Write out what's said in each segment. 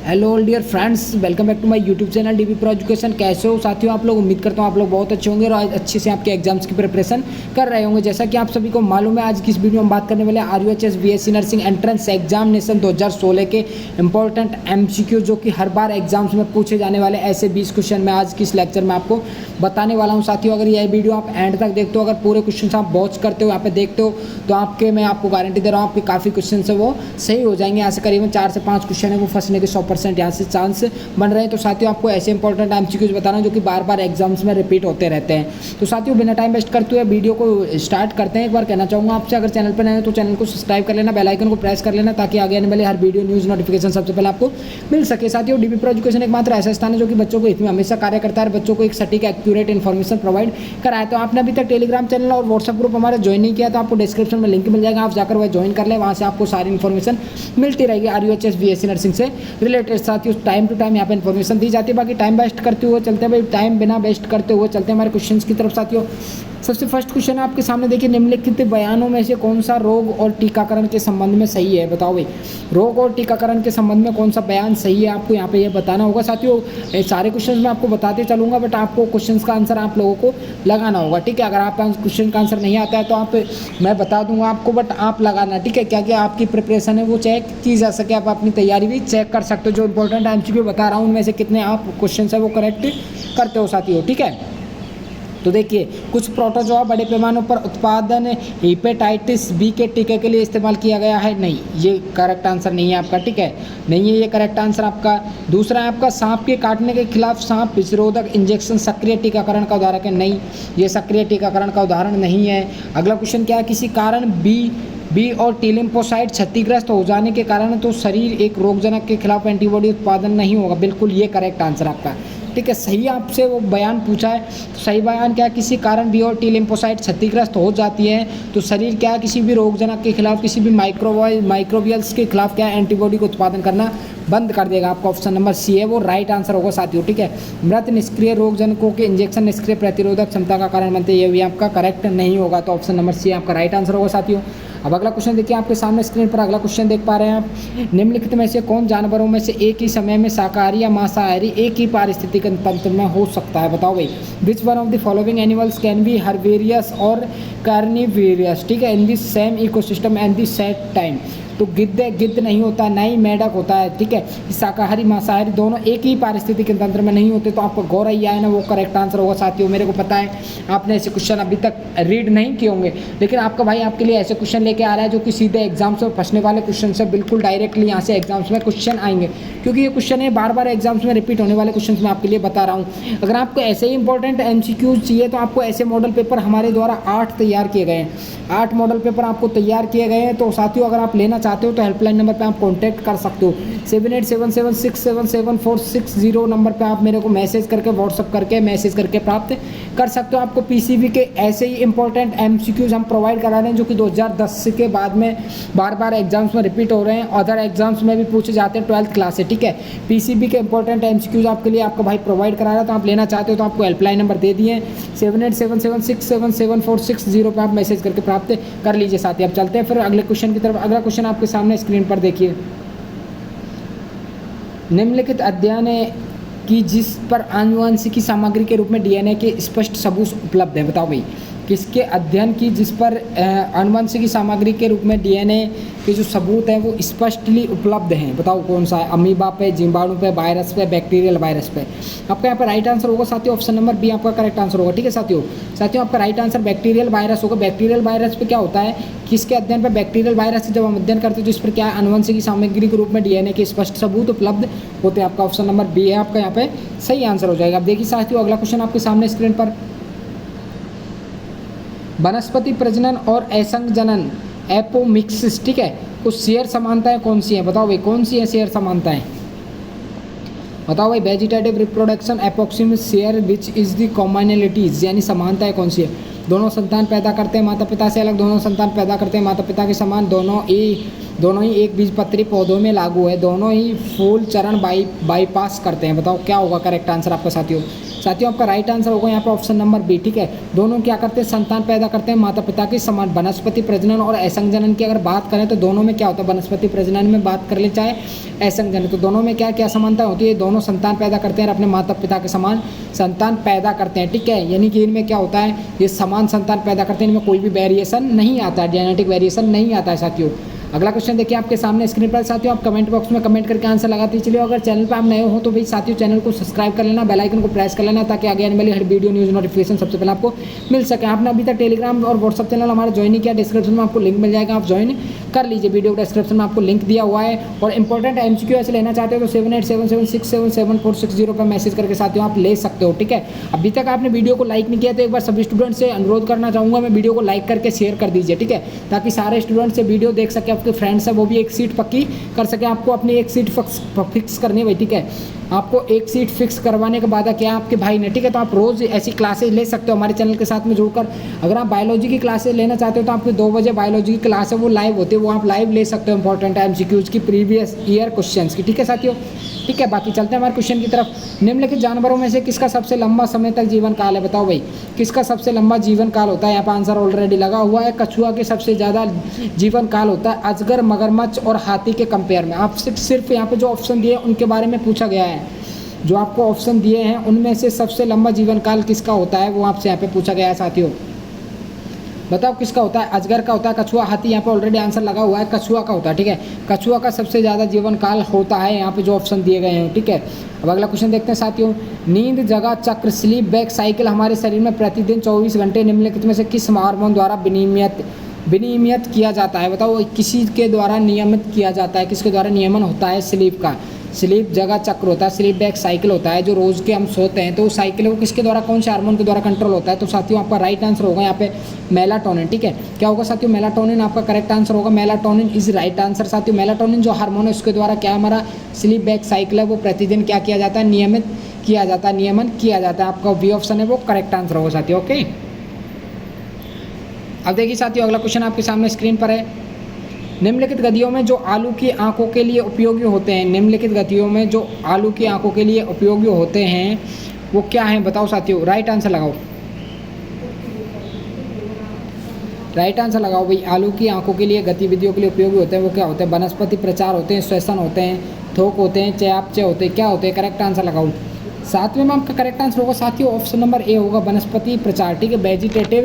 Hello all dear friends, welcome back to my YouTube channel DB pro education. कैसे हो साथियों आप लोग? उम्मीद करता हूँ आप लोग बहुत अच्छे होंगे और आज अच्छे से आपके एग्जाम्स की प्रिपरेशन कर रहे होंगे। जैसा कि आप सभी को मालूम है, आज की इस वीडियो में बात करने वाले RUHS BSc nursing entrance examination 2016 के इंपॉर्टेंट MCQ जो कि हर बार एग्जाम्स में पूछे जाने वाले ऐसे 20 क्वेश्चन मैं आज की इस लेक्चर में आपको बताने वाला हूँ। साथियों अगर यह वीडियो आप एंड तक देखते हो, अगर पूरे क्वेश्चन आप वॉच करते हो, यहाँ पे देखते हो, तो मैं आपको गारंटी दे रहा हूँ आपके काफ़ी क्वेश्चन है वो सही हो जाएंगे। यहाँ से करीबन 4 से 5 क्वेश्चन है वो फंसने के 100% यहाँ से चांस बन रहे हैं। तो साथियों आपको ऐसे इंपॉर्टेंट MCQs बता रहा हूं जो कि बार बार एग्जाम्स में रिपीट होते रहते हैं। तो साथियों बिना टाइम वेस्ट करते हुए वीडियो को स्टार्ट करते हैं। एक बार कहना चाहूँगा आपसे, अगर चैनल पर नए हो तो चैनल को सब्सक्राइब कर लेना, बेल आइकन को प्रेस कर लेना ताकि आगे आने वाले हर वीडियो न्यूज़ नोटिफिकेशन सबसे पहले आपको मिल सके। साथियों डीबी प्रो एजुकेशन एकमात्र ऐसा स्थान है जो कि बच्चों को इसमें हमेशा कार्य करता है, बच्चों को एक सटीक एक्यूरेट इन्फॉर्मेशन प्रोवाइड कराया। तो आपने अभी तक टेलीग्राम चैनल और व्हाट्सएप ग्रुप हमारा ज्वाइन नहीं किया तो आपको डिस्क्रिप्शन में लिंक मिल जाएगा, आप जाकर वह ज्वाइन कर लें। वहाँ से आपको सारी इन्फॉर्मेशन मिलती रहेगी RUHS BSc नर्सिंग से रिलेटेड। साथियों टाइम टू टाइम यहाँ पे इन्फॉर्मेशन दी जाती है। बाकी टाइम वेस्ट करते हुए चलते हैं भाई, टाइम बिना वेस्ट करते हुए चलते हैं हमारे क्वेश्चंस की तरफ। साथियों सबसे फर्स्ट क्वेश्चन आपके सामने देखिए, निम्नलिखित बयानों में से कौन सा रोग और टीकाकरण के संबंध में सही है? बताओ भाई, रोग और टीकाकरण के संबंध में कौन सा बयान सही है, आपको यहाँ पे ये बताना होगा। साथियों सारे क्वेश्चंस मैं आपको बताते चलूँगा, बट आपको क्वेश्चंस का आंसर आप लोगों को लगाना होगा, ठीक है। अगर आप क्वेश्चन का आंसर नहीं आता है तो मैं बता दूंगा आपको, बट आप लगाना, ठीक है। क्या क्या आपकी प्रिपरेशन है वो चेक की जा सके, आप अपनी तैयारी भी चेक कर सकते हो। जो इंपॉर्टेंट MCQ बता रहा हूँ उनमें से कितने आप क्वेश्चन है वो करेक्ट करते हो साथियों, ठीक है। तो देखिए, कुछ प्रोटोजोआ बड़े पैमाने पर उत्पादन हेपेटाइटिस बी के टीके के लिए इस्तेमाल किया गया है। नहीं, ये करेक्ट आंसर नहीं है आपका, ठीक है, नहीं है ये करेक्ट आंसर आपका। दूसरा है आपका, सांप के काटने के खिलाफ सांप विषरोधक इंजेक्शन सक्रिय टीकाकरण का उदाहरण है। नहीं, ये सक्रिय टीकाकरण का उदाहरण नहीं है। अगला क्वेश्चन क्या है, किसी कारण बी और टी लिम्फोसाइट क्षतिग्रस्त हो जाने के कारण तो शरीर एक रोगजनक के खिलाफ एंटीबॉडी उत्पादन नहीं होगा। बिल्कुल ये करेक्ट आंसर आपका, ठीक है। सही आपसे वो बयान पूछा है, तो सही बयान क्या है, किसी कारण बी और टी लिम्फोसाइट क्षतिग्रस्त हो जाती है तो शरीर क्या है, किसी भी रोगजनक के खिलाफ, किसी भी माइक्रोबियल्स के खिलाफ क्या है, एंटीबॉडी को उत्पादन करना बंद कर देगा। आपका ऑप्शन नंबर सी है वो राइट आंसर होगा साथियों, ठीक है। मृत निष्क्रिय रोगजनकों के इंजेक्शन निष्क्रिय प्रतिरोधक क्षमता का कारण बनते हैं, ये भी आपका करेक्ट नहीं होगा। तो ऑप्शन नंबर सी आपका राइट आंसर होगा साथियों। अब अगला क्वेश्चन देखिए, आपके सामने स्क्रीन पर अगला क्वेश्चन देख पा रहे हैं आप। निम्नलिखित में से कौन जानवरों में से एक ही समय में शाकाहारी या मांसाहारी एक ही पारिस्थितिक तंत्र में हो सकता है? बताओ भाई, which one of the following animals can be herbivorous और कार्निवेरियस, ठीक है, in this same ecosystem and this set time. तो गिद्ध नहीं होता, ना ही मेढक होता है, ठीक है। शाकाहारी मांसाहारी दोनों एक ही पारिस्थितिक तंत्र में नहीं होते। तो आपका गौरैया है ना वो करेक्ट आंसर होगा साथियों। मेरे को पता है आपने ऐसे क्वेश्चन अभी तक रीड नहीं किए होंगे, लेकिन आपका भाई आपके लिए ऐसे क्वेश्चन लेके आ रहा है जो कि सीधे एग्जाम्स में फंसने वाले क्वेश्चन से बिल्कुल डायरेक्टली यहाँ से एग्जाम्स में क्वेश्चन आएंगे, क्योंकि ये क्वेश्चन है बार बार एग्जाम्स में रिपीट होने वाले क्वेश्चन मैं आपके लिए बता रहा हूँ। अगर आपको ऐसे ही इंपॉर्टेंट MCQs चाहिए तो आपको ऐसे मॉडल पेपर हमारे द्वारा 8 तैयार किए गए हैं, 8 मॉडल पेपर आपको तैयार किए गए हैं। तो साथियों अगर आप लेना चाहते हो तो हेल्पलाइन नंबर पे आप कांटेक्ट कर सकते हो। 7877677460 नंबर पे आप मेरे को मैसेज करके, व्हाट्सअप करके मैसेज करके प्राप्त कर सकते हो। आपको PCB के ऐसे ही इंपॉर्टेंट MCQs हम प्रोवाइड करा रहे हैं जो कि 2010 के बाद में बार बार एग्जाम्स में रिपीट हो रहे हैं, अदर एग्जाम्स में भी पूछे जाते हैं 12th क्लास से, ठीक है। PCB के इंपॉर्टेंट MCQs आपके लिए आपका भाई प्रोवाइड करा रहा है। तो आप लेना चाहते हो तो आपको हेल्पलाइन नंबर दे दिए 7877677460 पे आप मैसेज करके प्राप्त कर लीजिए। साथ ही अब चलते हैं फिर अगले क्वेश्चन की तरफ। अगला क्वेश्चन आपके सामने स्क्रीन पर देखिए, निम्नलिखित अध्ययन की जिस पर आनुवंशिकी सामग्री के रूप में DNA के स्पष्ट सबूत उपलब्ध है? बताओ भाई, किसके अध्ययन की जिस पर आनुवंशिकी सामग्री के रूप में DNA के जो सबूत हैं वो स्पष्टली उपलब्ध हैं? बताओ कौन सा है? अमीबा पे, जीवाणु पे, वायरस पे, बैक्टीरियल वायरस पे? आपका यहाँ पर राइट आंसर होगा साथियों, ऑप्शन नंबर बी आपका करेक्ट आंसर होगा, ठीक है साथियों। आपका राइट आंसर बैक्टीरियल वायरस होगा। बैक्टीरियल वायरस पे क्या होता है, किसके अध्ययन पर? बैक्टीरियल वायरस जब हम अध्ययन करते हैं तो इस पर क्या है, आनुवंशिकी सामग्री के रूप में DNA के स्पष्ट सबूत उपलब्ध होते हैं। आपका ऑप्शन नंबर बी है आपका यहाँ पे सही आंसर हो जाएगा। अब देखिए साथियों अगला क्वेश्चन आपके सामने स्क्रीन पर, वनस्पति प्रजनन और असंजनन एपोमिक्सिस, ठीक है, कुछ शेयर समानताएं कौन सी हैं? बताओ भाई कौन सी है शेयर समानताएं? बताओ भाई, वेजिटेटिव रिप्रोडक्शन एपोक्सिमिस share which is the commonalities, यानी समानताएं कौन सी है? दोनों संतान पैदा करते हैं माता पिता से अलग, दोनों संतान पैदा करते हैं माता पिता के समान, दोनों ही एक बीजपत्री पौधों में लागू है, दोनों ही फूल चरण बाईपास करते हैं। बताओ क्या होगा करेक्ट आंसर आपका साथियों? साथियों आपका राइट आंसर होगा यहाँ पे ऑप्शन नंबर बी। ठीक है, दोनों क्या करते हैं, संतान पैदा करते हैं माता पिता के समान। वनस्पति प्रजनन और असंजनन की अगर बात करें तो दोनों में क्या होता है, वनस्पति प्रजनन में बात कर ले चाहे असंजनन, तो दोनों में क्या क्या समानता होती है, दोनों संतान पैदा करते हैं और अपने माता पिता के समान संतान पैदा करते हैं। ठीक है, यानी कि इनमें क्या होता है, ये समान संतान पैदा करते हैं, इनमें कोई भी वेरिएशन नहीं आता है, जेनेटिक वेरिएशन नहीं आता है साथियों। अगला क्वेश्चन देखिए आपके सामने स्क्रीन पर साथियों, आप कमेंट बॉक्स में कमेंट करके आंसर लगाते चलिए। अगर चैनल पर आप नए हो तो भाई साथियों चैनल को सब्सक्राइब कर लेना, बेल आइकन को प्रेस कर लेना, ताकि आगे आने वाली हर वीडियो न्यूज़ नोटिफिकेशन सबसे पहले आपको मिल सके। आपने अभी तक टेलीग्राम और व्हाट्सअप चैनल हमारा ज्वाइन नहीं किया, डिस्क्रिप्शन में आपको लिंक मिल जाएगा, आप ज्वाइन कर लीजिए। वीडियो डिस्क्रिप्शन में आपको लिंक दिया हुआ है। और इंपॉर्टेंट MCQ ऐसे लेना चाहते हो तो 7877677460 पर मैसेज करके साथियों आप ले सकते हो। ठीक है, अभी तक आपने वीडियो को लाइक नहीं किया तो एक बार सभी स्टूडेंट से अनुरोध करना चाहूँगा, मैं वीडियो को लाइक करके शेयर कर दीजिए। ठीक है, ताकि सारे स्टूडेंट से वीडियो देख सके, आपके फ्रेंड्स है वो भी एक सीट पक्की कर सके। आपको अपनी एक सीट फिक्स करनी है भाई। ठीक है, आपको एक सीट फिक्स करवाने के बाद क्या आपके भाई ने, ठीक है, तो आप रोज़ ऐसी क्लासेज ले सकते हो हमारे चैनल के साथ में जुड़कर। अगर आप बायोलॉजी की क्लासेज लेना चाहते हो तो आपकी 2 बजे बायोलॉजी की क्लास है वो लाइव होती है, वो आप लाइव ले सकते हो इंपॉर्टेंट MCQs की, प्रीवियस ईयर क्वेश्चंस की। ठीक है साथियों, ठीक है, बाकी चलते हैं हमारे क्वेश्चन की तरफ। निम्नलिखित जानवरों में से किसका सबसे लंबा समय तक जीवन काल है, बताओ भाई किसका सबसे लंबा जीवन काल होता है। यहाँ पर आंसर ऑलरेडी लगा हुआ है, कछुआ के सबसे ज़्यादा जीवन काल होता है अजगर, मगरमच्छ और हाथी के कंपेयर में। आपसे सिर्फ यहाँ पे जो ऑप्शन दिए उनके बारे में पूछा गया है, जो आपको ऑप्शन दिए हैं उनमें से सबसे लंबा जीवन काल किसका होता है वो आपसे यहाँ पे पूछा गया है साथियों। बताओ किसका होता है, अजगर का होता है, कछुआ, हाथी। यहाँ पे ऑलरेडी आंसर लगा हुआ है, कछुआ का होता है। ठीक है, कछुआ का सबसे ज़्यादा जीवन काल होता है यहाँ पे जो ऑप्शन दिए गए हैं। ठीक है, अब अगला क्वेश्चन देखते हैं साथियों। नींद, जगह चक्र, स्लीप बैक साइकिल हमारे शरीर में प्रतिदिन 24 घंटे निम्नलिखित में से किस हार्मोन द्वारा विनियमित किया जाता है, बताओ किसी के द्वारा नियमित किया जाता है, किसके द्वारा नियमन होता है स्लीप का। स्लीप जगह चक्र होता है, स्लीप बैक साइकिल होता है, जो रोज़ के हम सोते हैं तो वो साइकिल है वो किसके द्वारा, कौन से हार्मोन के द्वारा कंट्रोल होता है। तो साथियों आपका राइट आंसर होगा यहाँ पे मेलाटोनिन। ठीक है, क्या होगा साथियों, मेलाटोनिन आपका करेक्ट आंसर होगा। मेलाटोनिन इज राइट आंसर साथियों। मेलाटोनिन जो हार्मोन है उसके द्वारा क्या हमारा स्लीप बैक साइकिल है वो प्रतिदिन क्या किया जाता है, नियमित किया जाता है, नियमन किया जाता है। आपका बी ऑप्शन है वो करेक्ट आंसर होगा साथियों। ओके, अब देखिए साथियों अगला क्वेश्चन आपके सामने स्क्रीन पर है। निम्नलिखित गतियों में जो आलू की आंखों के लिए उपयोगी होते हैं, निम्नलिखित गतियों में जो आलू की आंखों के लिए उपयोगी होते हैं वो क्या हैं, बताओ साथियों। राइट आंसर लगाओ, राइट आंसर लगाओ भाई। आलू की आंखों के लिए गतिविधियों के लिए उपयोगी होते हैं वो क्या होते हैं, वनस्पति प्रचार होते हैं, श्वसन होते हैं, थोक होते हैं, चयापचय होते हैं, क्या होते हैं, करेक्ट आंसर लगाओ। सातवें में आपका करेक्ट आंसर होगा साथियों ऑप्शन नंबर ए होगा, वनस्पति प्रचार। ठीक है, वेजिटेटिव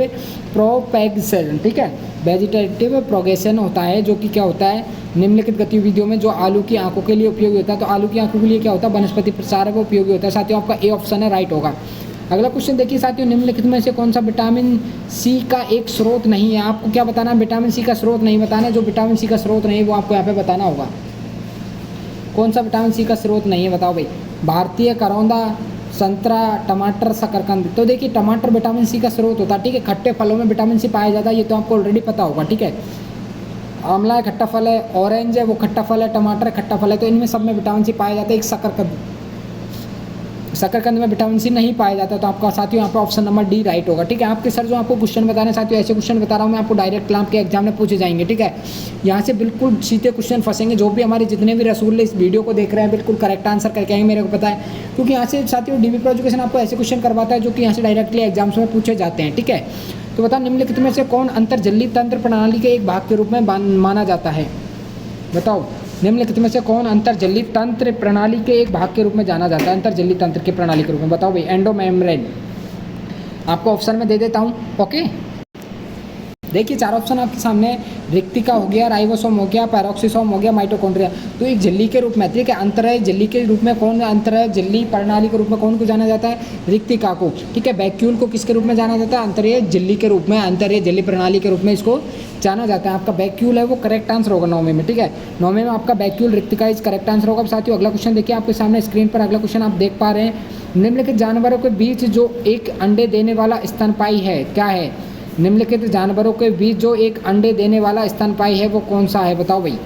प्रोपेगेशन। ठीक है, वेजिटेटिव प्रोगेशन होता है जो कि क्या होता है, निम्नलिखित गतिविधियों में जो आलू की आंखों के लिए उपयोगी होता है, तो आलू की आंखों के लिए क्या होता है, वनस्पति प्रचार है वो उपयोगी होता है साथियों। आपका ए ऑप्शन है राइट होगा। अगला क्वेश्चन देखिए साथियों, निम्नलिखित में से कौन सा विटामिन सी का एक स्रोत नहीं है। आपको क्या बताना है, विटामिन सी का स्रोत नहीं बताना है। जो विटामिन सी का स्रोत नहीं है वो आपको यहाँ पे बताना होगा। कौन सा विटामिन सी का स्रोत नहीं है बताओ भाई। भारतीय करौंदा, संतरा, टमाटर, शकरकंद। तो देखिए टमाटर विटामिन सी का स्रोत होता है। ठीक है, खट्टे फलों में विटामिन सी पाया जाता है, ये तो आपको ऑलरेडी पता होगा। ठीक है, आंवला है खट्टा फल है, ऑरेंज है वो खट्टा फल है, टमाटर है खट्टा फल है, तो इनमें सब में विटामिन सी पाया जाता है। एक शकरकंद में विटामिन सी नहीं पाया जाता, तो आपका साथियों यहाँ पे ऑप्शन नंबर डी राइट होगा। ठीक है, आपके सर जो आपको क्वेश्चन बता रहे हैं साथियों, ऐसे क्वेश्चन बता रहा हूँ मैं आपको, डायरेक्ट क्लाम के एग्जाम में पूछे जाएंगे। ठीक है, यहाँ से बिल्कुल सीधे क्वेश्चन फंसेंगे। जो भी हमारे जितने भी रसूल इस वीडियो को देख रहे हैं बिल्कुल करेक्ट आंसर करके आएंगे, मेरे को पता है, क्योंकि यहाँ से साथियों डीबी प्रो एजुकेशन आपको ऐसे क्वेश्चन करवाता है जो कि यहाँ से डायरेक्टली एग्जाम्स में पूछे जाते हैं। ठीक है, तो बताओ निम्नलिखित में से कौन अंतर्जलीय तंत्र प्रणाली के एक भाग के रूप में माना जाता है, बताओ। निम्नलिखित में से कौन अंतर्जलीय तंत्र प्रणाली के एक भाग के रूप में जाना जाता है, अंतर्जलीय तंत्र की प्रणाली के रूप में, बताओ भाई। एंडोमेम्ब्रेन आपको ऑप्शन में दे देता हूँ। ओके, देखिए चार ऑप्शन आपके सामने, रिक्तिका हो गया, राइबोसोम हो गया, पैरोक्सिसोम हो गया, माइटोकॉन्ड्रिया। तो एक झिल्ली के रूप में, ठीक है, अंतरय झिल्ली के रूप में कौन, अंतरय झिल्ली प्रणाली के रूप में कौन को जाना जाता है, रिक्तिका को। ठीक है, वैक्यूल को किसके रूप में जाना जाता है, अंतरय झिल्ली के रूप में, अंतरय झिल्ली प्रणाली के रूप में इसको जाना जाता है। आपका वैक्यूल है वो करेक्ट आंसर होगा 9वें में। ठीक है, 9वें में आपका वैक्यूल रिक्तिका इज करेक्ट आंसर होगा। साथियों अगला क्वेश्चन देखिए आपके सामने स्क्रीन पर, अगला क्वेश्चन आप देख पा रहे हैं। निम्नलिखित जानवरों के बीच जो एक अंडे देने वाला स्तनपायी है, क्या है, निम्नलिखित जानवरों के बीच जो एक अंडे देने वाला स्तनपायी है वो कौन सा है, बताओ भाई।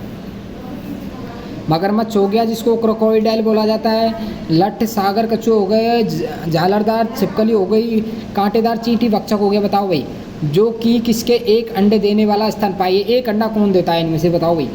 मगरमच्छ हो गया जिसको क्रोकोडाइल बोला जाता है, लठ सागर कछुए हो गए, झालरदार छिपकली हो गई, कांटेदार चींटी भक्षक हो गया, बताओ भाई। जो कि किसके एक अंडे देने वाला स्तनपायी, एक अंडा कौन देता है इनमें से, बताओ भाई।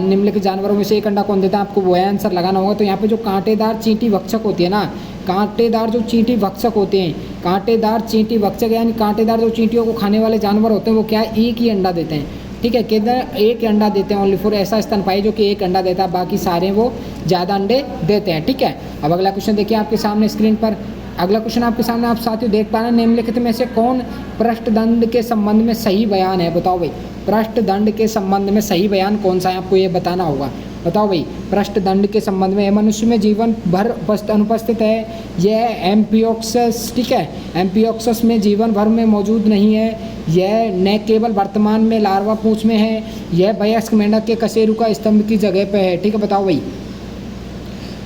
निम्नलिखित जानवरों में से एक अंडा कौन देता है, आपको वो आंसर लगाना होगा। तो यहाँ पे जो कांटेदार चींटी भक्षक होती है ना, कांटेदार जो चींटी भक्षक होते हैं, कांटेदार चींटी भक्षक यानी कांटेदार जो चींटियों को खाने वाले जानवर होते हैं वो क्या है, एक ही अंडा देते हैं। ठीक है, किधर एक अंडा देते हैं, ओनली फॉर ऐसा स्तनपायी जो कि एक अंडा देता है, बाकी सारे वो ज़्यादा अंडे देते हैं। ठीक है, अब अगला क्वेश्चन देखिए आपके सामने स्क्रीन पर। अगला क्वेश्चन आपके सामने आप साथियों देख पा रहे हैं, निम्नलिखित में से कौन पृष्ठदंड के संबंध में सही बयान है? बताओ भाई, पृष्ठदंड के संबंध में सही बयान कौन सा है, आपको ये बताना होगा। बताओ भाई, पृष्ठदंड के संबंध में मनुष्य में जीवन भर अनुपस्थित है, यह एम्फियोक्सस, ठीक है, एम्फियोक्सस में जीवन भर में मौजूद नहीं है, यह न केवल वर्तमान में लार्वा पूंछ में है, यह वयस्क मेंढक के कशेरू का स्तंभ की जगह पे है। ठीक है, बताओ भाई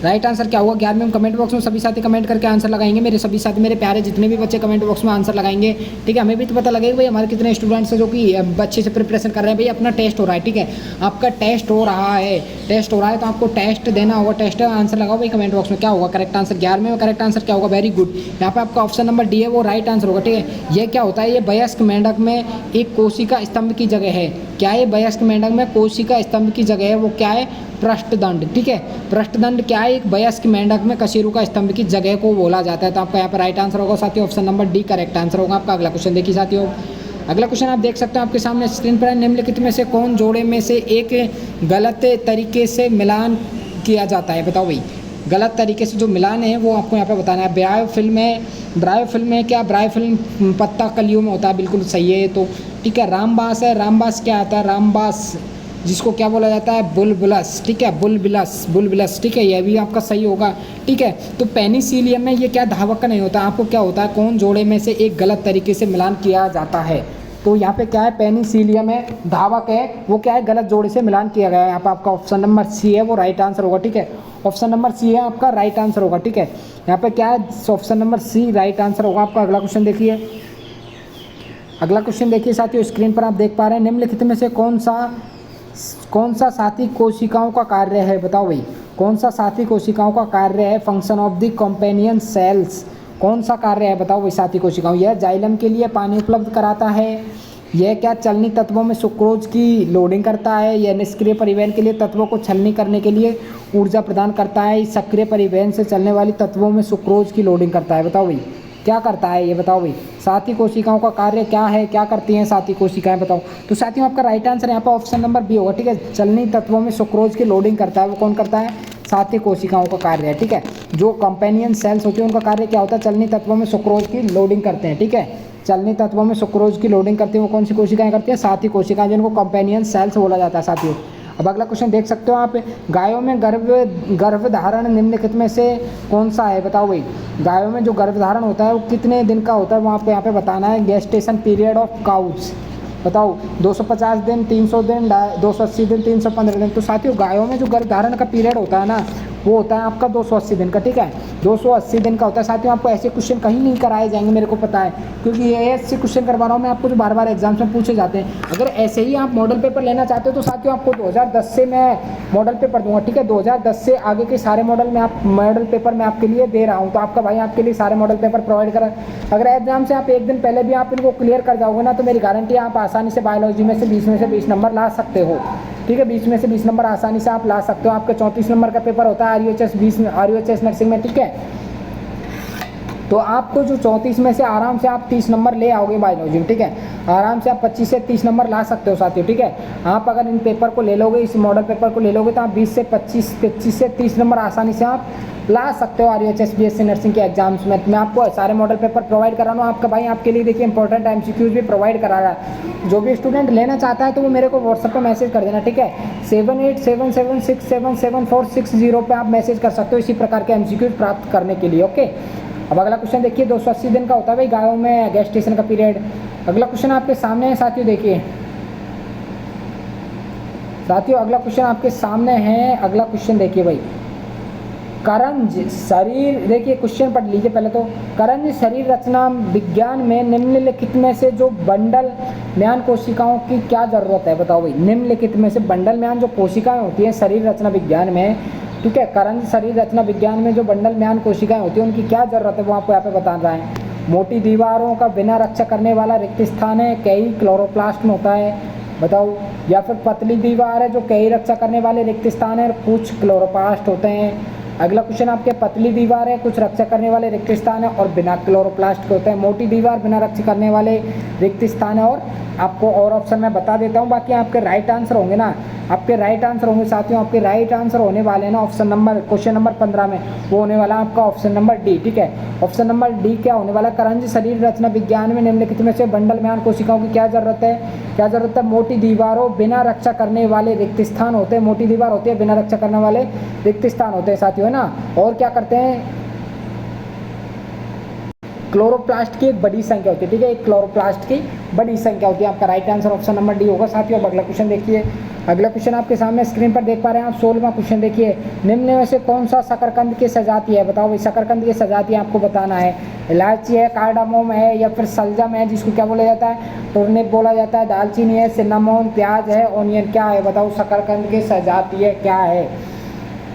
राइट आंसर क्या होगा। 11वें कमेंट बॉक्स में सभी साथी कमेंट करके आंसर लगाएंगे। मेरे सभी साथी, मेरे प्यारे जितने भी बच्चे कमेंट बॉक्स में आंसर लगाएंगे, ठीक है, हमें भी तो पता लगेगा भाई हमारे कितने स्टूडेंट्स हैं जो कि अच्छे से प्रिपरेशन कर रहे हैं। भाई अपना टेस्ट हो रहा है, ठीक है, आपका टेस्ट हो रहा है, टेस्ट हो रहा है तो आपको टेस्ट देना होगा। टेस्ट आंसर लगाओ भाई कमेंट बॉक्स में, क्या होगा करेक्ट आंसर। 11वें में करेक्ट आंसर क्या होगा, वेरी गुड। यहाँ पे आपका ऑप्शन नंबर डी है वो राइट आंसर होगा। ठीक है, ये क्या होता है, ये वयस्क मेंढक में एक कोशिका स्तंभ की जगह है। क्या है, वयस्क मेंढक में कोशिका स्तंभ की जगह है, वो क्या है, पृष्ठदंड। ठीक है, पृष्ठदंड क्या है, एक वयस्क मेंढक में कशेरू का स्तंभ की जगह को बोला जाता है। तो आपका यहाँ पर राइट आंसर होगा साथियों, option number D correct answer होगा आपका। अगला क्वेश्चन देखिए साथियों, अगला क्वेश्चन आप देख सकते हो आपके सामने स्क्रीन पर, निम्नलिखित में से कौन जोड़े में से एक गलत तरीके से मिलान किया जाता है? बताओ भाई, गलत तरीके से जो मिलान है वो आपको यहाँ पे बताना है। ब्रायोफिल्म है, ब्रायोफिल्म है क्या, ब्रायोफिल्म पत्ता कलियों में होता है, बिल्कुल सही है। तो ठीक है, रामबास है, रामबास क्या आता है, रामबास जिसको क्या बोला जाता है, बुलबुलस। ठीक है, बुलबिलस, बुलबिलस, ठीक है, यह भी आपका सही होगा। ठीक है, तो पेनिसिलियम में ये क्या धावक का नहीं होता, आपको क्या होता है, कौन जोड़े में से एक गलत तरीके से मिलान किया जाता है? तो यहाँ पे क्या है, पेनिसिलियम है, धावक है, वो क्या है, गलत जोड़े से मिलान किया गया है। यहाँ पे आपका ऑप्शन नंबर सी है वो राइट आंसर होगा। ठीक है, ऑप्शन नंबर सी है आपका राइट आंसर होगा। ठीक है, यहाँ पे क्या है, option number C right answer होगा आपका। अगला क्वेश्चन देखिए, अगला क्वेश्चन देखिए साथियों, स्क्रीन पर आप देख पा रहे हैं, निम्नलिखित में से कौन सा साथी कोशिकाओं का कार्य है? बताओ भाई, कौन सा साथी कोशिकाओं का कार्य है, function of the companion cells, कौन सा कार्य है? बताओ भाई साथी कोशिकाओं, यह जाइलम के लिए पानी उपलब्ध कराता है, यह क्या चलनी तत्वों में सुक्रोज की लोडिंग करता है, यह निष्क्रिय परिवहन के लिए तत्वों को छलनी करने के लिए ऊर्जा प्रदान करता है, सक्रिय परिवहन से चलने वाली तत्वों में सुक्रोज की लोडिंग करता है। बताओ भाई क्या करता है ये, बताओ भाई साथी कोशिकाओं का कार्य क्या है, क्या करती हैं साथी कोशिकाएं, बताओ। तो साथियों आपका राइट आंसर यहाँ पर ऑप्शन नंबर बी होगा। ठीक है, चलनी तत्वों में सुक्रोज की लोडिंग करता है, वो कौन करता है, साथी कोशिकाओं का कार्य है। ठीक है, जो कंपेनियन सेल्स होती है उनका कार्य क्या होता है, चलनी तत्वों में सुक्रोज की लोडिंग करते हैं। ठीक है, चलनी तत्वों में सुक्रोज की लोडिंग करती है, वो कौन सी कोशिकाएं करती हैं, साथी कोशिकाएं, जिनको कंपेनियन सेल्स बोला जाता है साथियों। अब अगला क्वेश्चन देख सकते हो आप, गायों में गर्भधारण निम्नलिखित में से कौन सा है? बताओ भाई, गायों में जो गर्भधारण होता है वो कितने दिन का होता है, वो आपको यहाँ पे बताना है। गेस्टेशन पीरियड ऑफ काउज, बताओ 250 दिन, 300 दिन, 280 दिन, 315 दिन। तो साथियों गायों में जो गर्भधारण का पीरियड होता है ना, वो होता है आपका 280 दिन का। ठीक है, 280 दिन का होता है साथियों। आपको ऐसे क्वेश्चन कहीं नहीं कराए जाएंगे, मेरे को पता है, क्योंकि ये ऐसे क्वेश्चन करवा रहा हूँ मैं आपको जो बार बार एग्जाम्स में पूछे जाते हैं। अगर ऐसे ही आप मॉडल पेपर लेना चाहते हो तो साथियों आपको 2010 से मैं मॉडल पेपर दूंगा। ठीक है, 2010 से आगे के सारे मॉडल पेपर मैं आपके लिए दे रहा हूँ। तो आपका भाई आपके लिए सारे मॉडल पेपर प्रोवाइड करा। अगर एग्जाम से आप एक दिन पहले भी आप इनको क्लियर कर जाओगे ना, तो मेरी गारंटी है आप आसानी से बायोलॉजी में से 20 नंबर ला सकते हो। ठीक है, 20 में से 20 नंबर आसानी से आप ला सकते हो। आपका 34 नंबर का पेपर होता है RUHS नर्सिंग में। ठीक है, तो आपको जो 34 में से आराम से आप 30 नंबर ले आओगे बायोलॉजी में। ठीक है, आराम से आप 25 से 30 नंबर ला सकते हो साथियों। ठीक है, आप अगर इन पेपर को ले लोगे, इस मॉडल पेपर को ले लोगे, तो आप 25 से 30 नंबर आसानी से आप ला सकते हो RUHS BSc नर्सिंग के एग्जाम्स में। मैं आपको सारे मॉडल पेपर प्रोवाइड करा रहा हूँ। आपका भाई आपके लिए देखिए इंपॉर्टेंट MCQs भी प्रोवाइड करा रहा है। जो भी स्टूडेंट लेना चाहता है तो वो मेरे को व्हाट्सएप पर मैसेज कर देना। ठीक है, 7877677460 पे आप मैसेज कर सकते हो इसी प्रकार के MCQs प्राप्त करने के लिए। ओके, अब अगला क्वेश्चन देखिए, 280 दिन का होता है भाई गायों में गेस्टेशन का पीरियड। अगला क्वेश्चन आपके सामने है साथियों, देखिए साथियों अगला क्वेश्चन आपके सामने है। अगला क्वेश्चन देखिए भाई, करंज शरीर, देखिए क्वेश्चन पढ़ लीजिए पहले तो। करंज शरीर रचना विज्ञान में निम्नलिखित में से जो बंडल म्यान कोशिकाओं की क्या जरूरत है? बताओ भाई, निम्नलिखित में से बंडल म्यान जो कोशिकाएं होती हैं शरीर रचना विज्ञान में, ठीक है, करंज शरीर रचना विज्ञान में जो बंडल म्यान कोशिकाएं होती हैं उनकी क्या जरूरत है, वो आपको यहाँ पे बता रहा है। मोटी दीवारों का बिना रक्षा करने वाला रिक्त स्थान है, कई क्लोरोप्लास्ट में होता है, बताओ। या फिर पतली दीवार है जो कई रक्षा करने वाले रिक्त स्थान है, कुछ क्लोरोप्लास्ट होते हैं। अगला क्वेश्चन आपके पतली दीवार है, कुछ रक्षा करने वाले रिक्त स्थान है और बिना क्लोरोप्लास्ट के होते हैं। मोटी दीवार, बिना रक्षा करने वाले रिक्त स्थान है और आपको और ऑप्शन मैं बता देता हूँ। बाकी आपके राइट आंसर होंगे ना, आपके राइट आंसर होंगे साथियों, आपके राइट आंसर होने वाले हैं ना ऑप्शन नंबर क्वेश्चन नंबर 15 में, वो होने वाला आपका ऑप्शन नंबर डी। ठीक है, ऑप्शन नंबर डी क्या होने वाला, करंज शरीर रचना विज्ञान में निम्नलिखित में से बंडल म्यान कोशिकाओं की क्या जरूरत है, क्या जरूरत है। मोटी दीवारों, बिना रक्षा करने वाले रिक्त स्थान होते हैं, मोटी दीवार होती है, बिना रक्षा करने वाले रिक्त स्थान होते हैं साथियों, है ना। और क्या करते हैं, क्लोरोप्लास्ट की एक बड़ी संख्या होती है। ठीक है, एक क्लोरोप्लास्ट की बड़ी संख्या होती है। आपका right answer option number D होगा साथियों। अब अगला क्वेश्चन देखिए, अगला क्वेश्चन आपके सामने स्क्रीन पर देख पा रहे हैं आप। 16वां क्वेश्चन देखिए, निम्न में से कौन सा शकरकंद की सजाती है, बताओ भाई। शकरकंद की सजाती आपको बताना है। इलायची है, कार्डामोम है या फिर सलजम है, जिसको क्या बोला जाता है, टुर्निप बोला जाता है। दालचीनी है, सिन्नामोन, प्याज है, ऑनियन, क्या है बताओ, शकरकंद की सजाती है क्या है।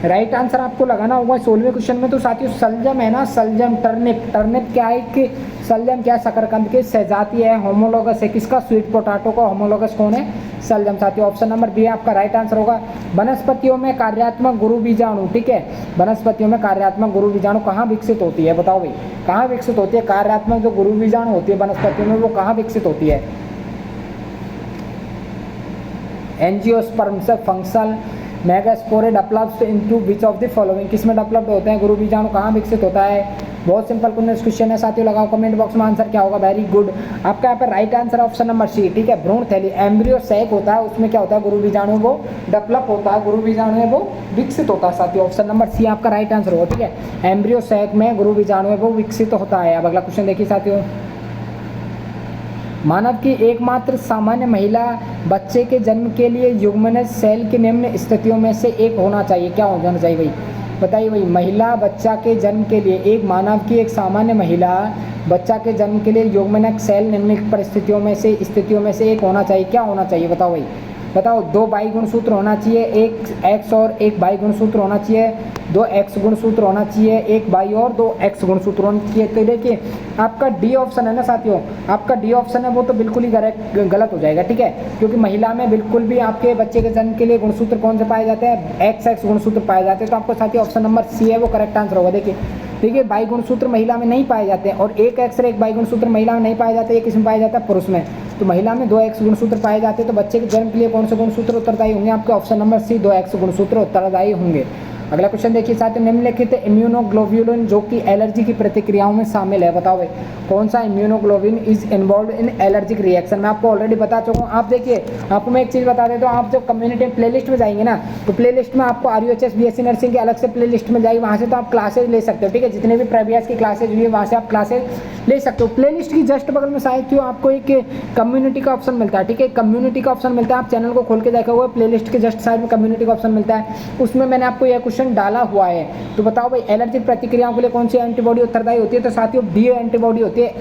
राइट आंसर आपको लगाना होगा 16वें क्वेश्चन में। तो साथियों सलजम है ना, सलजम। टर्निप, टर्निप क्या है कि सलजम क्या, शकरकंद की सजाती है। होमोलोगस है किसका, स्वीट पोटैटो का होमोलोगस कौन है, सलजम साथियों। ऑप्शन नंबर बी आपका राइट आंसर होगा। वनस्पतियों में कार्यात्मक गुरु बीजाणु, ठीक है, वनस्पतियों में कार्यात्मक गुरु बीजाणु कहाँ विकसित होती है, बताओ भाई, कहाँ विकसित होती है। कार्यात्मक जो गुरु बीजाणु होती है वनस्पतियों में, वो कहाँ विकसित होती है। एंजियोस्पर्म से functional megaspore develops into which of the following, किसमें डेवलप्ड होते हैं गुरु बीजाणु, कहाँ विकसित होता है। बहुत सिंपल क्वेश्चन है साथियों, लगाओ कमेंट बॉक्स में आंसर क्या होगा। वेरी गुड, आपका यहाँ पर right answer option number C. ठीक है, भ्रूण थैली, एम्ब्रियो सैक होता है, उसमें क्या होता है, गुरु बीजाणु वो डेवलप होता है, गुरु बीजाणु है वो विकसित होता है साथियों। ऑप्शन नंबर सी आपका राइट आंसर होगा। ठीक है, एम्ब्रियो सैक में गुरु बीजाणु है वो विकसित होता है। अब अगला क्वेश्चन देखिए साथियों, मानव की एकमात्र सामान्य महिला बच्चे के जन्म के लिए युग्मनज सेल की निम्न स्थितियों में से एक होना चाहिए, क्या होना चाहिए भाई, बताइए भाई। महिला बच्चा के जन्म के लिए, एक मानव की एक सामान्य महिला बच्चा के जन्म के लिए युग्मनज सेल निम्नलिखित परिस्थितियों में से एक होना चाहिए, क्या होना चाहिए बताओ भाई। बताओ, 2 बाई गुणसूत्र होना चाहिए, एक एक्स और एक बाई गुणसूत्र होना चाहिए, 2 एक्स गुणसूत्र होना चाहिए, एक बाई और 2 एक्स गुणसूत्र होना चाहिए। तो देखिए आपका डी ऑप्शन है ना साथियों, आपका डी ऑप्शन है वो तो बिल्कुल ही गलत हो जाएगा। ठीक है, क्योंकि महिला में बिल्कुल भी आपके बच्चे के जन्म के लिए गुणसूत्र कौन से पाए जाते हैं, एक्स एक्स गुणसूत्र पाए जाते हैं। तो आपको साथियों ऑप्शन नंबर सी है वो करेक्ट आंसर होगा। देखिए बाई गुणसूत्र महिला में नहीं पाए जाते हैं, और एक एक्स और एक बाई गुणसूत्र महिला में नहीं पाए जाते, एक किसमें पाया जाता है, पुरुष में। तो महिला में 2 एक्स गुणसूत्र पाए जाते हैं, तो बच्चे के जन्म के लिए कौन से गुणसूत्र उत्तरदायी होंगे, आपके ऑप्शन नंबर सी 2 एक्स गुणसूत्र उत्तरदायी होंगे। अगला क्वेश्चन देखिए साथियों, निम्नलिखित इम्यूनोग्लोब्यूलिन जो कि एलर्जी की प्रतिक्रियाओं में शामिल है, बताओ भाई कौन सा immunoglobulin is involve in allergic reaction. मैं आपको ऑलरेडी बता चुका हूँ। आप देखिए, आपको मैं एक चीज़ बता देता हूँ, आप जब कम्युनिटी प्लेलिस्ट में जाएंगे ना, तो प्लेलिस्ट में आपको RUHS BSc नर्सिंग की अलग से प्लेलिस्ट में जाएगी, वहाँ से तो आप क्लासेज ले सकते हो। ठीक है, जितने भी प्रीवियस की क्लासेज हुई है वहाँ से आप क्लासेज ले सकते हो। प्लेलिस्ट की जस्ट बगल में शायद क्यों आपको एक कम्युनिटी का ऑप्शन मिलता है। ठीक है, कम्युनिटी का ऑप्शन मिलता है, आप चैनल को खोल के देखा हुआ, प्लेलिस्ट के जस्ट साइड में कम्युनिटी का ऑप्शन मिलता है, उसमें मैंने आपको यह क्वेश्चन डाला हुआ है। तो बताओ भाई एलर्जिक प्रतिक्रियाओं के लिए कौन सी एंटीबॉडी उत्तरदायी होती है। तो साथियों डी एंटीबॉडी होती है,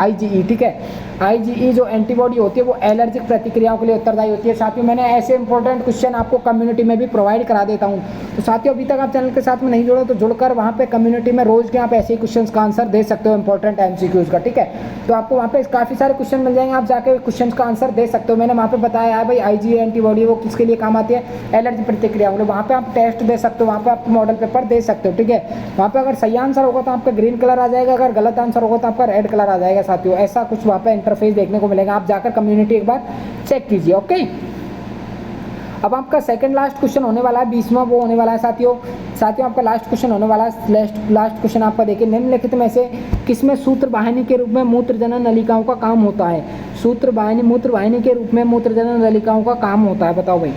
IgE। ठीक है, IgE जो एंटीबॉडी होती है वो एलर्जिक प्रतिक्रियाओं के लिए उत्तरदायी होती है। साथियों मैंने ऐसे इंपॉर्टेंट क्वेश्चन आपको कम्युनिटी में भी प्रोवाइड करा देता हूँ। तो साथियों अभी तक आप चैनल के साथ में नहीं जुड़े तो जुड़कर वहाँ पे कम्युनिटी में रोज के आप ऐसे ही क्वेश्चन का आंसर दे सकते हो, इंपॉर्टेंट MCQs का। ठीक है, तो आपको वहाँ पे काफ़ी सारे क्वेश्चन मिल जाएंगे, आप जाके क्वेश्चन का आंसर दे सकते हो। मैंने वहाँ पे बताया है भाई IgE एंटीबॉडी वो किसके लिए काम आती है, एलर्जी प्रतिक्रियाओं के लिए। वहाँ पे आप टेस्ट दे सकते हो, वहाँ पे आप मॉडल पेपर दे सकते हो। ठीक है, वहाँ पे अगर सही आंसर होगा तो आपका ग्रीन कलर आ जाएगा, अगर गलत आंसर होगा तो आपका रेड कलर आ जाएगा। साथियों ऐसा कुछ वहाँ पे इंटरफेस देखने को मिलेगा, आप जाकर कम्युनिटी एक बार चेक कीजिए। ओके, अब आपका सेकंड लास्ट क्वेश्चन होने वाला है, 20वां वो होने वाला है साथियों आपका लास्ट क्वेश्चन होने वाला है। लास्ट क्वेश्चन आपका देखिए, निम्नलिखित में से किसमें सूत्र वाहिनी के रूप में मूत्र जनन नलिकाओं का काम होता है। मूत्र वाहिनी के रूप में मूत्र जनन नलिकाओं का काम होता है, बताओ भाई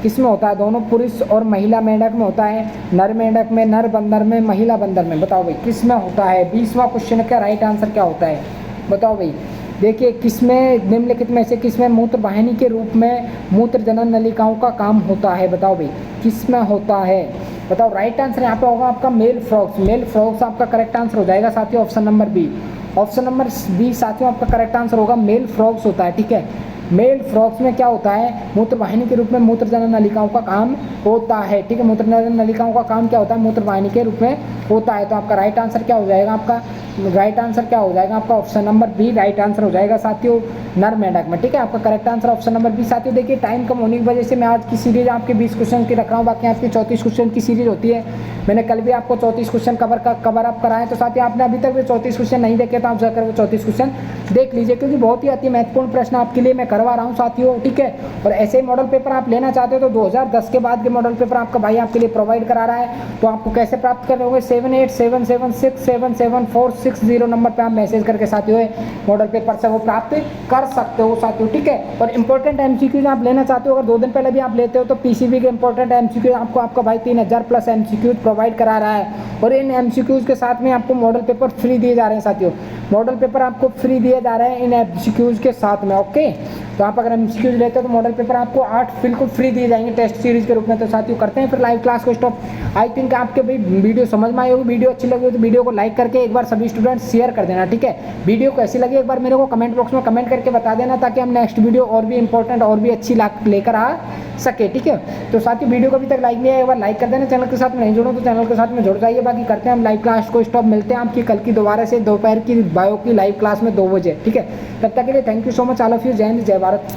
किसमें होता है। दोनों पुरुष और महिला मेंढक में होता है, नर मेंढक में, नर बंदर में, महिला बंदर में, बताओ भाई किसमें होता है। 20वां क्वेश्चन का राइट आंसर क्या होता है, बताओ भाई। देखिए किसमें, निम्नलिखित में से किसमें मूत्र वाहिनी के रूप में मूत्र जनन नलिकाओं का काम होता है, बताओ भाई किसमें होता है, बताओ। राइट आंसर यहाँ पे होगा आपका मेल फ्रॉग्स आपका करेक्ट आंसर हो जाएगा साथियों, option number B. Option number B साथियों आपका करेक्ट आंसर होगा, मेल फ्रॉग्स होता है। ठीक है, मेल फ्रॉग्स में क्या होता है, मूत्र वाहिनी के रूप में मूत्र जनन नलिकाओं का काम होता है। ठीक है, मूत्र जनन नलिकाओं का काम क्या होता है, मूत्र वाहिनी के रूप में होता है। तो आपका राइट आंसर क्या हो जाएगा, आपका राइट आंसर क्या हो जाएगा, आपका option number B right answer हो जाएगा साथियों, नर मेंढक में। ठीक है, आपका correct answer option number B. साथियों देखिए टाइम कम होने की वजह से मैं आज की सीरीज आपके 20 क्वेश्चन की रख रहा हूँ, बाकी आपकी 34 क्वेश्चन की सीरीज होती है। मैंने कल भी आपको 34 क्वेश्चन कवर अप कराए, तो साथियों आपने अभी तक भी 34 क्वेश्चन नहीं देखे तो आप जाकर वो 34 क्वेश्चन देख लीजिए, क्योंकि बहुत ही अति महत्वपूर्ण प्रश्न आपके लिए मैं करवा रहा हूँ साथियों। ठीक है, और ऐसे ही मॉडल पेपर आप लेना चाहते हो तो 2010 के बाद के मॉडल पेपर आपका भाई आपके लिए प्रोवाइड करा रहा है। तो आपको कैसे प्राप्त करने होंगे, 7877677460 नंबर पर आप मैसेज करके साथियों मॉडल पेपर से वो प्राप्त कर सकते हो साथियों। ठीक है, और इंपॉर्टेंट एमसीक्यूज आप लेना चाहते हो, अगर 2 दिन पहले भी आप लेते हो तो पीसीबी के इंपॉर्टेंट एमसीक्यूज आपको आपका भाई 3000 प्लस एमसीक्यूज प्रोवाइड करा रहा है, और इन एमसीक्यूज के साथ में आपको मॉडल पेपर फ्री दिए जा रहे हैं साथियों। मॉडल पेपर आपको फ्री दिए जा रहे हैं इन एमसीक्यूज के साथ में। ओके, तो आप अगर एमसीक्यूज लेते हो तो मॉडल पेपर आपको 8 बिल्कुल फ्री दिए जाएंगे टेस्ट सीरीज के रूप में। तो साथियों करते हैं फिर लाइव क्लास को स्टॉप। आई थिंक आपके भाई वीडियो समझ में आई होगी, वीडियो अच्छी लगी हो तो वीडियो को लाइक करके एक बार सभी स्टूडेंट्स शेयर कर देना। ठीक है, वीडियो कैसी लगी एक बार मेरे को कमेंट बॉक्स में कमेंट करके बता देना, ताकि हम नेक्स्ट वीडियो और भी इंपॉर्टेंट और भी अच्छी लेकर आ सके। ठीक है, तो साथियों वीडियो को अभी तक लाइक नहीं है, एक बार लाइक कर देना। चैनल के साथ में नहीं जुड़ो तो चैनल के साथ में जुड़ जाइए। बाकी करते हैं हम लाइव क्लास को स्टॉप, मिलते हैं आपकी कल की दोबारा से दोपहर की बायो की लाइव क्लास में 2 बजे। ठीक है, तब तक के लिए thank you so much all of you. जय हिंद, जय भारत।